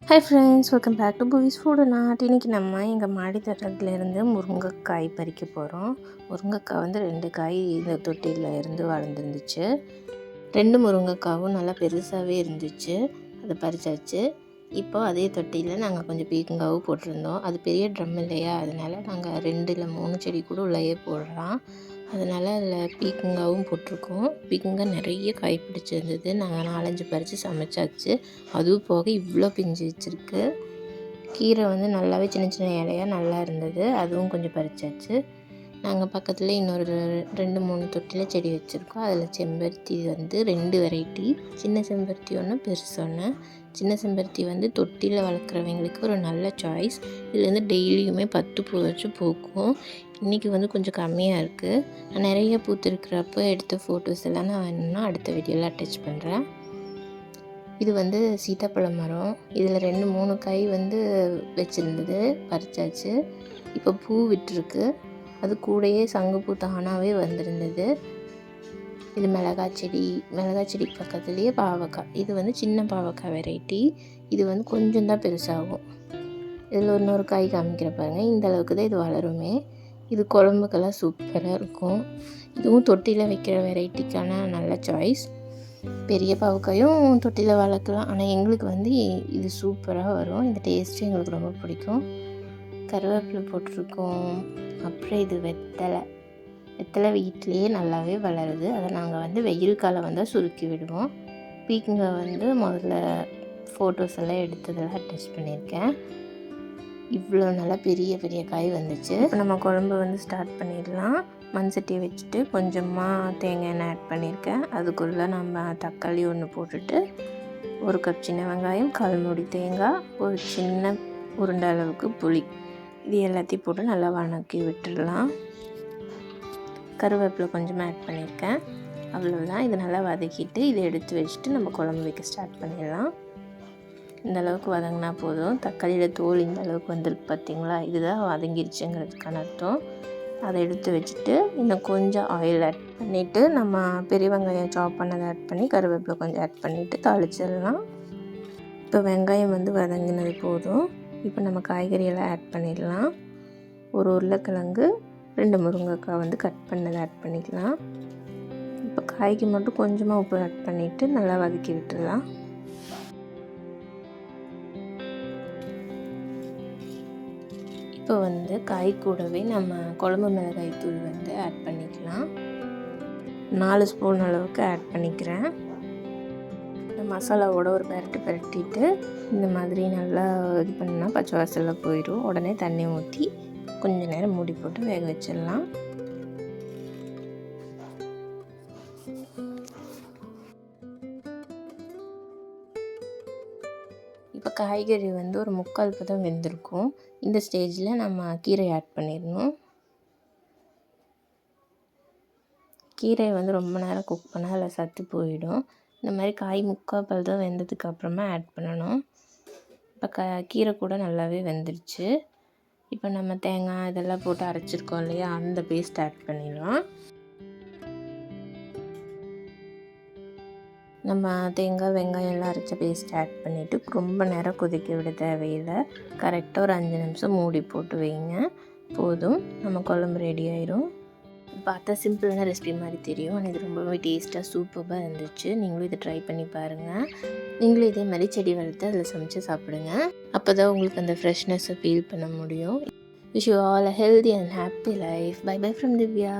Hi friends, welcome back to Poovi's food knot. இன்றைக்கி நம்ம எங்கள் மாடி தோட்டத்துலேருந்து முருங்கைக்காய் பறிக்க போகிறோம். முருங்கைக்காய் வந்து 2 காய் இந்த தொட்டியில் இருந்து வளர்ந்துருந்துச்சு. 2 முருங்கைக்காவும் நல்லா பெருசாகவே இருந்துச்சு. அதை பறிச்சாச்சு. இப்போ அதே தொட்டியில் நாங்கள் கொஞ்சம் பீக்கங்காவும் போட்டிருந்தோம். அது பெரிய ட்ரம் இல்லையா, அதனால் நாங்கள் 2 இல்லை 3 செடி கூட உள்ளேயே போடலாம். அதனால் அதில் பீக்கங்காவும் போட்டிருக்கோம். பீக்கங்காய் நிறைய காய் பிடிச்சிருந்தது. நாங்கள் 4-5 பறித்து சமைச்சாச்சு. அதுவும் போக இவ்வளோ பிஞ்சு வச்சுருக்கு. கீரை வந்து நல்லாவே சின்ன சின்ன இலையாக நல்லா இருந்தது. அதுவும் கொஞ்சம் பறிச்சாச்சு. நாங்கள் பக்கத்தில் இன்னொரு 2-3 தொட்டியில் செடி வச்சுருக்கோம். அதில் செம்பருத்தி வந்து 2 வெரைட்டி, சின்ன செம்பருத்தி ஒன்று, பெருசு ஒன்று. சின்ன செம்பருத்தி வந்து தொட்டியில் வளர்க்குறவங்களுக்கு ஒரு நல்ல சாய்ஸ். இதுலேருந்து டெய்லியுமே 10 பூ வச்சு பூக்கும். இன்றைக்கி வந்து கொஞ்சம் கம்மியாக இருக்குது. நான் நிறைய பூத்துருக்கிறப்ப எடுத்த ஃபோட்டோஸ் எல்லாம் நான் வேணும்னா அடுத்த வீடியோவில் அட்டாச் பண்ணுறேன். இது வந்து சீத்தாப்பழ மரம். இதில் 2-3 காய் வந்து வச்சுருந்தது, பறிச்சாச்சு. இப்போ பூ விட்டுருக்கு. அது கூடயே சங்குப்பூ தானாகவே வந்திருந்தது. இது மிளகாய் செடி பக்கத்துலேயே பாவக்காய். இது வந்து சின்ன பாவக்காய் வெரைட்டி. இது வந்து கொஞ்சம் தான் பெருசாகும். இதில் இன்னொரு காய் காமிக்கிற பாருங்கள். இந்த அளவுக்கு தான் இது வளருமே. இது குழம்புக்கெல்லாம் சூப்பராக இருக்கும். இதுவும் தொட்டியில் வைக்கிற வெரைட்டிக்கான நல்ல சாய்ஸ். பெரிய பாவக்காயும் தொட்டியில் வளர்க்கலாம். ஆனால் எங்களுக்கு வந்து இது சூப்பராக வரும். இந்த டேஸ்ட்டு எங்களுக்கு ரொம்ப பிடிக்கும். கருவேப்பிலை போட்டிருக்கோம். அப்புறம் இது வெத்தலை வீட்டிலையே நல்லாவே வளருது. அதை நாங்கள் வந்து வெயில் காலம் வந்தால் சுருக்கி விடுவோம். பீக்கங்காய் வந்து முதல்ல ஃபோட்டோஸ் எல்லாம் எடுத்ததெல்லாம் அட்டாச் பண்ணியிருக்கேன். இவ்வளோ நல்லா பெரிய பெரிய காய் வந்துச்சு. இப்போ நம்ம குழம்பு வந்து ஸ்டார்ட் பண்ணிடலாம். மண் சட்டியை வச்சுட்டு கொஞ்சமாக தேங்காய் எண்ணெய் ஆட் பண்ணியிருக்கேன். அதுக்குள்ளே நம்ம தக்காளி ஒன்று போட்டுட்டு 1 கப் சின்ன வெங்காயம், 1/4 மூடி தேங்காய், ஒரு சின்ன உருண்டை அளவுக்கு புளி, இது எல்லாத்தையும் போட்டு நல்லா வணக்கி விட்டுடலாம். கருவேப்பிலை கொஞ்சமாக ஆட் பண்ணியிருக்கேன். அவ்வளோதான். இது நல்லா வதக்கிட்டு இதை எடுத்து வச்சுட்டு நம்ம குழம்பு வைக்க ஸ்டார்ட் பண்ணிடலாம். இந்த அளவுக்கு வதங்கினா போதும். தக்காளியில் தோல் இந்த அளவுக்கு வந்திருக்கு பார்த்தீங்களா, இதுதான் வதங்கிருச்சுங்கிறதுக்கான அர்த்தம். அதை எடுத்து வச்சுட்டு இன்னும் கொஞ்சம் ஆயில் ஆட் பண்ணிவிட்டு நம்ம பெரிய வெங்காயம் சாப் பண்ணதை ஆட் பண்ணி கருவேப்பிலை கொஞ்சம் ஆட் பண்ணிவிட்டு தாளிச்சிடலாம். இப்போ வெங்காயம் வந்து வதங்கினது போதும். இப்போ நம்ம காய்கறியெல்லாம் ஆட் பண்ணிடலாம். ஒரு உருளைக்கிழங்கு, 2 முருங்கைக்காய் வந்து கட் பண்ணதை ஆட் பண்ணிக்கலாம். இப்போ காய்க்கு மட்டும் கொஞ்சமாக உப்பு ஆட் பண்ணிவிட்டு நல்லா வதக்கி விட்டுடலாம். இப்போ வந்து காய் கூடவே நம்ம குழம்பு மிளகாய் தூள் வந்து ஆட் பண்ணிக்கலாம். 4 ஸ்பூன் அளவுக்கு ஆட் பண்ணிக்கிறேன். இந்த மசாலாவோட ஒரு பெரட்டிட்டு இந்த மாதிரி நல்லா இது பண்ணால் பச்சை வாசலில் போயிடும். உடனே தண்ணி ஊற்றி கொஞ்சம் நேரம் மூடி போட்டு வேக வச்சிடலாம். இப்போ காய்கறி வந்து ஒரு 3/4 பதம் வெந்திருக்கும். இந்த ஸ்டேஜில் நம்ம கீரை ஆட் பண்ணிடணும். கீரை வந்து ரொம்ப நேரம் குக் பண்ணால் அதில் சத்து போயிடும். இந்த மாதிரி காய் 3/4 பதம் வெந்ததுக்கு அப்புறமா ஆட் பண்ணணும். இப்போ கீரை கூட நல்லாவே வெந்துருச்சு. இப்போ நம்ம தேங்காய் இதெல்லாம் போட்டு அரைச்சிருக்கோம் இல்லையா, அந்த பேஸ்ட் ஆட் பண்ணிடலாம். நம்ம தேங்காய் வெங்காயம் எல்லாம் அரைச்ச பேஸ்ட் ஆட் பண்ணிவிட்டு ரொம்ப நேரம் கொதிக்க விட தேவையில்லை. கரெக்டாக ஒரு 5 நிமிஷம் மூடி போட்டு வைங்க, போதும். நம்ம குழம்பு ரெடி ஆயிடும். பார்த்தா சிம்பிளான ரெசிபி மாதிரி தெரியும், ஆனால் இது ரொம்பவே டேஸ்ட்டாக சூப்பராக இருந்துச்சு. நீங்களும் இதை ட்ரை பண்ணி பாருங்கள். நீங்களும் இதே மாதிரி செடி வளர்த்து அதில் சமைச்சு சாப்பிடுங்க. அப்போ தான் உங்களுக்கு அந்த ஃப்ரெஷ்னஸை ஃபீல் பண்ண முடியும். Wish you all a healthy and happy life. Bye bye from Divya.